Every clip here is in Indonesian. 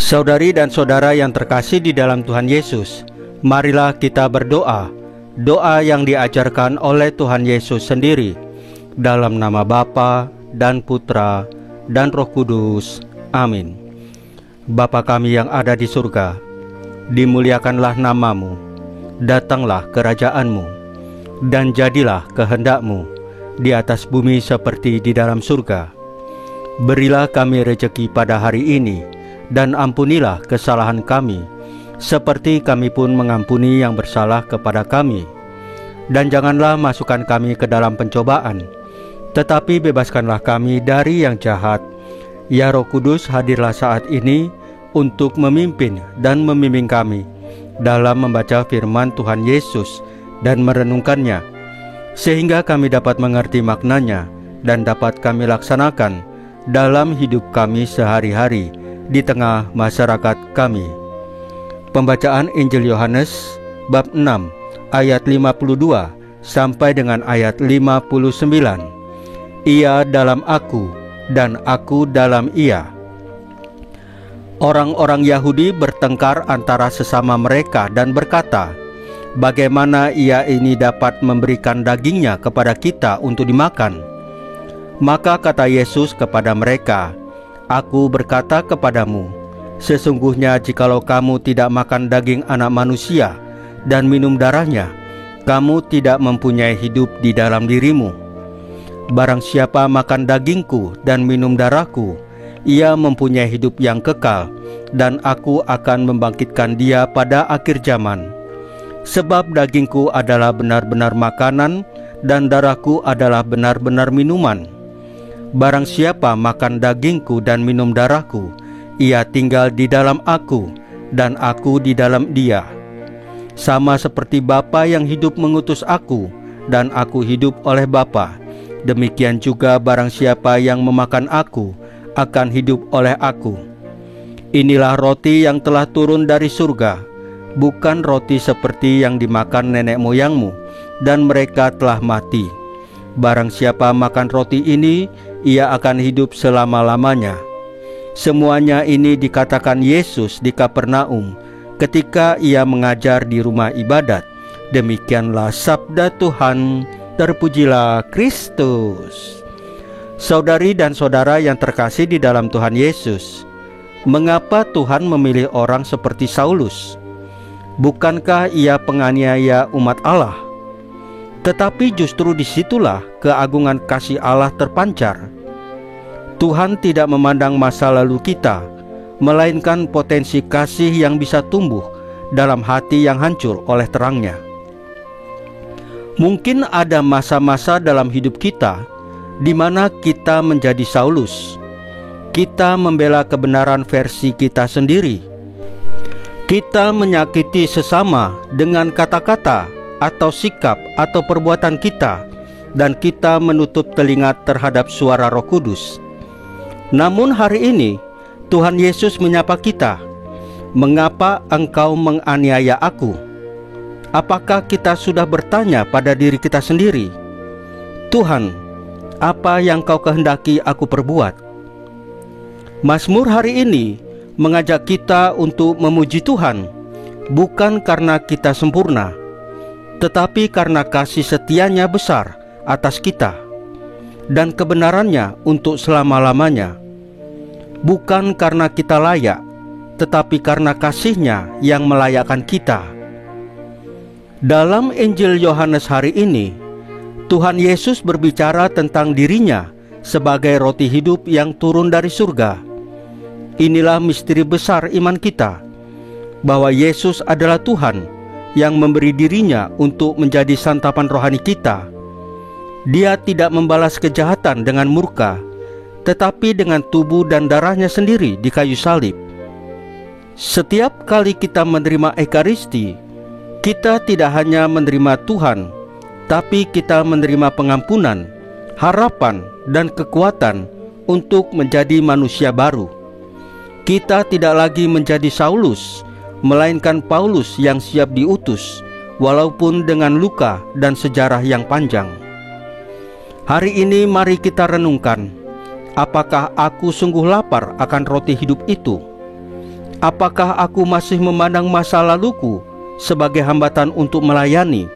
Saudari dan saudara yang terkasih di dalam Tuhan Yesus, marilah kita berdoa, doa yang diajarkan oleh Tuhan Yesus sendiri, dalam nama Bapa dan Putra dan Roh Kudus. Amin. Bapa kami yang ada di surga, dimuliakanlah namamu, datanglah kerajaan-Mu, dan jadilah kehendak-Mu di atas bumi seperti di dalam surga. Berilah kami rejeki pada hari ini, dan ampunilah kesalahan kami, seperti kami pun mengampuni yang bersalah kepada kami. Dan janganlah masukkan kami ke dalam pencobaan, tetapi bebaskanlah kami dari yang jahat. Ya Roh Kudus, hadirlah saat ini untuk memimpin dan membimbing kami dalam membaca firman Tuhan Yesus dan merenungkannya, sehingga kami dapat mengerti maknanya dan dapat kami laksanakan dalam hidup kami sehari-hari di tengah masyarakat kami. Pembacaan Injil Yohanes bab 6 ayat 52 sampai dengan ayat 59. Ia dalam aku dan aku dalam ia. Orang-orang Yahudi bertengkar antara sesama mereka dan berkata, bagaimana ia ini dapat memberikan dagingnya kepada kita untuk dimakan? Maka kata Yesus kepada mereka, Aku berkata kepadamu, sesungguhnya jikalau kamu tidak makan daging anak manusia dan minum darahnya, kamu tidak mempunyai hidup di dalam dirimu. Barang siapa makan dagingku dan minum darahku, ia mempunyai hidup yang kekal, dan aku akan membangkitkan dia pada akhir zaman. Sebab dagingku adalah benar-benar makanan, dan darahku adalah benar-benar minuman. Barang siapa makan dagingku dan minum darahku, ia tinggal di dalam aku, dan aku di dalam dia. Sama seperti Bapa yang hidup mengutus aku, dan aku hidup oleh Bapa, demikian juga barang siapa yang memakan aku, akan hidup oleh aku. Inilah roti yang telah turun dari surga, bukan roti seperti yang dimakan nenek moyangmu, dan mereka telah mati. Barang siapa makan roti ini, ia akan hidup selama-lamanya. Semuanya ini dikatakan Yesus di Kapernaum ketika ia mengajar di rumah ibadat. Demikianlah sabda Tuhan. Terpujilah Kristus. Saudari dan saudara yang terkasih di dalam Tuhan Yesus, mengapa Tuhan memilih orang seperti Saulus? Bukankah ia penganiaya umat Allah? Tetapi justru disitulah keagungan kasih Allah terpancar. Tuhan tidak memandang masa lalu kita, melainkan potensi kasih yang bisa tumbuh dalam hati yang hancur oleh terangnya. Mungkin ada masa-masa dalam hidup kita di mana kita menjadi Saulus. Kita membela kebenaran versi kita sendiri. Kita menyakiti sesama dengan kata-kata atau sikap atau perbuatan kita, dan kita menutup telinga terhadap suara Roh Kudus. Namun hari ini Tuhan Yesus menyapa kita, "Mengapa engkau menganiaya aku?" Apakah kita sudah bertanya pada diri kita sendiri, "Tuhan, apa yang kau kehendaki aku perbuat?" Mazmur hari ini mengajak kita untuk memuji Tuhan, bukan karena kita sempurna, tetapi karena kasih setianya besar atas kita, dan kebenarannya untuk selama-lamanya. Bukan karena kita layak, tetapi karena kasih-Nya yang melayakkan kita. Dalam Injil Yohanes hari ini, Tuhan Yesus berbicara tentang dirinya sebagai roti hidup yang turun dari surga. Inilah misteri besar iman kita, bahwa Yesus adalah Tuhan yang memberi dirinya untuk menjadi santapan rohani kita. Dia tidak membalas kejahatan dengan murka, tetapi dengan tubuh dan darahnya sendiri di kayu salib. Setiap kali kita menerima Ekaristi, kita tidak hanya menerima Tuhan, tapi kita menerima pengampunan, harapan, dan kekuatan untuk menjadi manusia baru. Kita tidak lagi menjadi Saulus, melainkan Paulus yang siap diutus, walaupun dengan luka dan sejarah yang panjang. Hari ini mari kita renungkan, apakah aku sungguh lapar akan roti hidup itu? Apakah aku masih memandang masa laluku sebagai hambatan untuk melayani?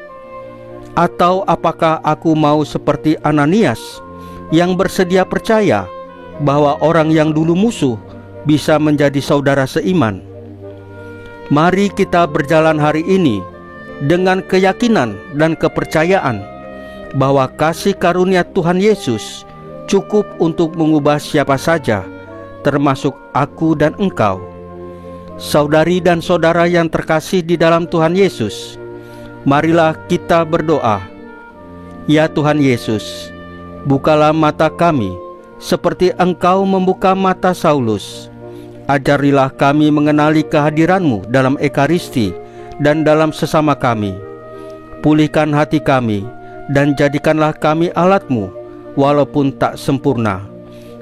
Atau apakah aku mau seperti Ananias yang bersedia percaya bahwa orang yang dulu musuh bisa menjadi saudara seiman? Mari kita berjalan hari ini dengan keyakinan dan kepercayaan bahwa kasih karunia Tuhan Yesus cukup untuk mengubah siapa saja, termasuk aku dan engkau. Saudari dan saudara yang terkasih di dalam Tuhan Yesus, marilah kita berdoa. Ya Tuhan Yesus, bukalah mata kami seperti Engkau membuka mata Saulus. Ajarilah kami mengenali kehadiran-Mu dalam Ekaristi dan dalam sesama kami. Pulihkan hati kami dan jadikanlah kami alat-Mu walaupun tak sempurna.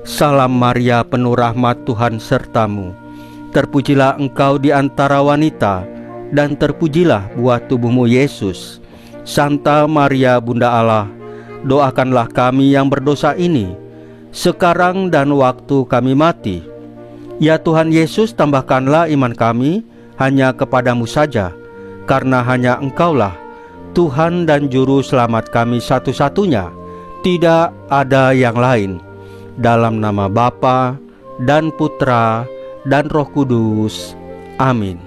Salam Maria, penuh rahmat, Tuhan sertamu. Terpujilah engkau di antara wanita, dan terpujilah buah tubuhmu Yesus. Santa Maria Bunda Allah, doakanlah kami yang berdosa ini, sekarang dan waktu kami mati. Ya Tuhan Yesus, tambahkanlah iman kami hanya kepadamu saja, karena hanya Engkaulah Tuhan dan Juru Selamat kami satu-satunya, tidak ada yang lain. Dalam nama Bapa dan Putra dan Roh Kudus. Amin.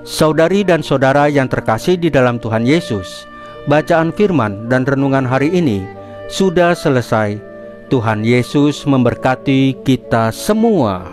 Saudari dan saudara yang terkasih di dalam Tuhan Yesus, bacaan firman dan renungan hari ini sudah selesai. Tuhan Yesus memberkati kita semua.